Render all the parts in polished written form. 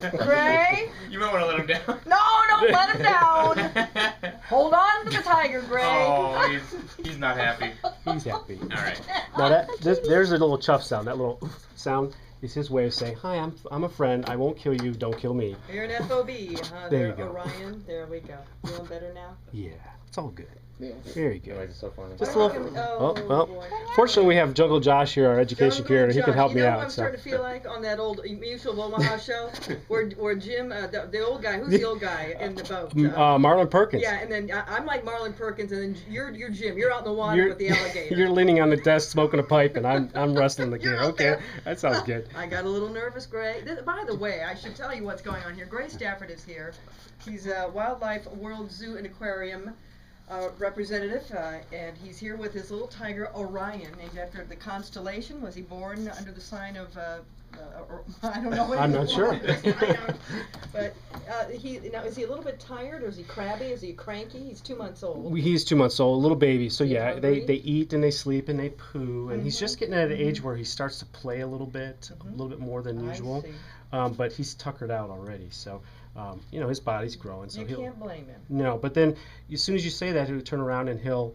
Gray? You might want to let him down. No, don't let him down. Hold on to the tiger, Gray. Oh, he's not happy. He's happy. All right. Now there's a little chuff sound. That little sound is his way of saying, "Hi, I'm a friend. I won't kill you. Don't kill me." You're an FOB, huh? There you go. Orion. There we go. Feeling better now? Yeah, it's all good. Yeah. Very good. It's so funny. Just a little. Oh, well, boy. fortunately we have Jungle Josh here, our education Jungle curator. He can Josh. help me You know out. what I'm So. starting to feel like on that old Mutual of Omaha show, where Jim, the old guy, who's the old guy in the boat? Marlon Perkins. Yeah, and then I'm like Marlon Perkins, and then you're Jim. You're out in the water with the alligator. You're leaning on the desk smoking a pipe, and I'm wrestling the gear. You're out Okay, there. that sounds good. I got a little nervous, Gray. By the way, I should tell you what's going on here. Grey Stafford is here. He's a Wildlife World Zoo and Aquarium representative, and he's here with his little tiger Orion, named after the constellation. Was he born under the sign of I don't know what I'm not sure. But now is he a little bit tired, or is he crabby? Is he cranky? He's 2 months old. He's 2 months old, a little baby. So yeah, hungry? they eat and they sleep and they poo, and he's just getting at an age where he starts to play a little bit more than usual. I see. But he's tuckered out already, so his body's growing. So you can't blame him. No, but then as soon as you say that, he'll turn around and he'll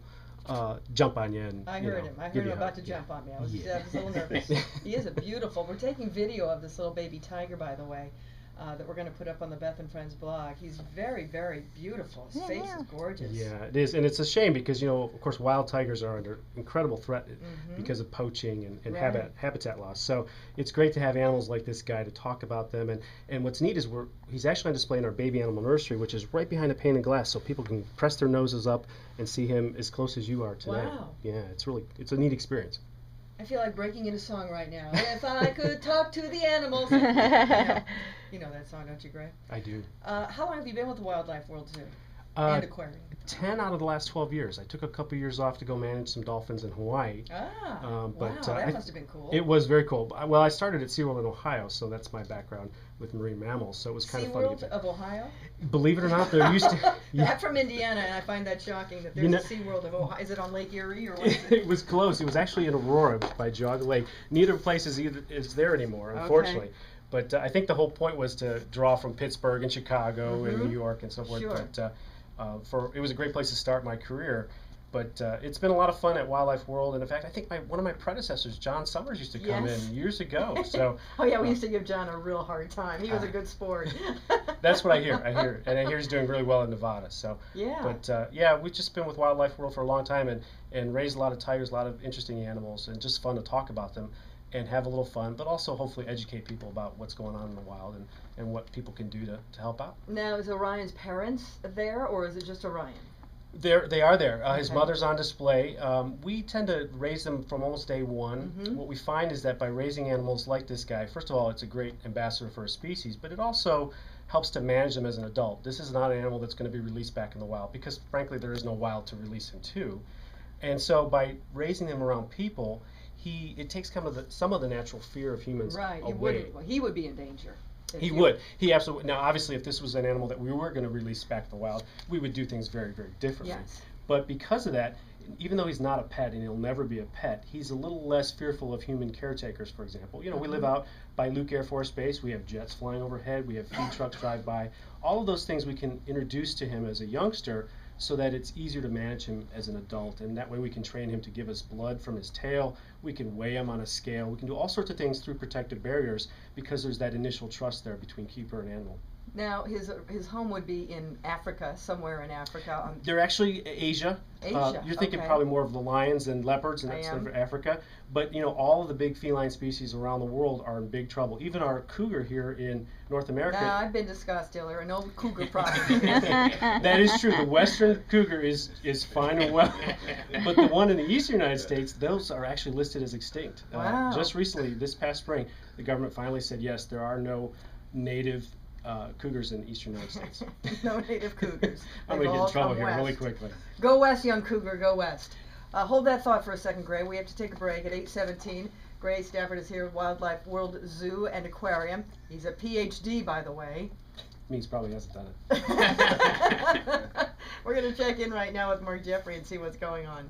jump on you. And, I heard him. I heard him about to jump on me. I was a little nervous. He is a beautiful. We're taking video of this little baby tiger, by the way, that we're going to put up on the Beth and Friends blog. He's very, very beautiful. His face is gorgeous. Yeah, it is, and it's a shame because of course, wild tigers are under incredible threat because of poaching and habitat loss. So it's great to have animals like this guy to talk about them. And what's neat is he's actually on display in our baby animal nursery, which is right behind a pane of glass, so people can press their noses up and see him as close as you are today. Wow. Yeah, it's a neat experience. I feel like breaking into song right now. If I could talk to the animals. You know that song, don't you, Greg? I do. How long have you been with the Wildlife World Zoo and Aquarium? 10 out of the last 12 years. I took a couple years off to go manage some dolphins in Hawaii. Wow, that must have been cool. It was very cool. Well, I started at SeaWorld in Ohio, so that's my background with marine mammals. So it was kind of fun. SeaWorld of Ohio? Believe it or not, there used to... I'm from Indiana, and I find that shocking that there's a SeaWorld of Ohio. Is it on Lake Erie or what is it? It was close. It was actually in Aurora by Geauga Lake. Neither place is there anymore, unfortunately. Okay. But I think the whole point was to draw from Pittsburgh and Chicago and New York and so forth. Sure. But it was a great place to start my career. But it's been a lot of fun at Wildlife World, and in fact, I think one of my predecessors, John Summers, used to come in years ago. So oh yeah, we used to give John a real hard time. He was a good sport. That's what I hear. And I hear he's doing really well in Nevada. So yeah. But we've just been with Wildlife World for a long time and raised a lot of tigers, a lot of interesting animals, and just fun to talk about them and have a little fun, but also hopefully educate people about what's going on in the wild and what people can do to help out. Now, is Orion's parents there, or is it just Orion? They are there. His mother's on display. We tend to raise them from almost day one. What we find is that by raising animals like this guy, first of all, it's a great ambassador for a species, but it also helps to manage them as an adult. This is not an animal that's going to be released back in the wild because, frankly, there is no wild to release him to. And so by raising them around people, it takes some of the natural fear of humans away. He would be in danger. He would. He absolutely. Now, obviously, if this was an animal that we were going to release back to the wild, we would do things very, very differently. Yes. But because of that, even though he's not a pet and he'll never be a pet, he's a little less fearful of human caretakers, for example. We live out by Luke Air Force Base. We have jets flying overhead. We have feed trucks drive by. All of those things we can introduce to him as a youngster so that it's easier to manage him as an adult. And that way we can train him to give us blood from his tail. We can weigh him on a scale. We can do all sorts of things through protective barriers because there's that initial trust there between keeper and animal. Now, his home would be in Africa, somewhere in Africa. They're actually Asia. You're thinking probably more of the lions and leopards, and that's for Africa. But all of the big feline species around the world are in big trouble. Even our cougar here in North America. Now, I've been to Scottsdale. An old cougar problem. That is true. The western cougar is fine and well, but the one in the eastern United States, those are actually listed as extinct. Wow. Just recently, this past spring, the government finally said yes, there are no native cougars in the eastern United States. No native cougars. I'm going to get in trouble here really quickly. Go west, young cougar, go west. Hold that thought for a second, Gray. We have to take a break at 8:17. Grey Stafford is here at Wildlife World Zoo and Aquarium. He's a PhD, by the way. Means probably hasn't done it. We're going to check in right now with Mark Jeffrey and see what's going on.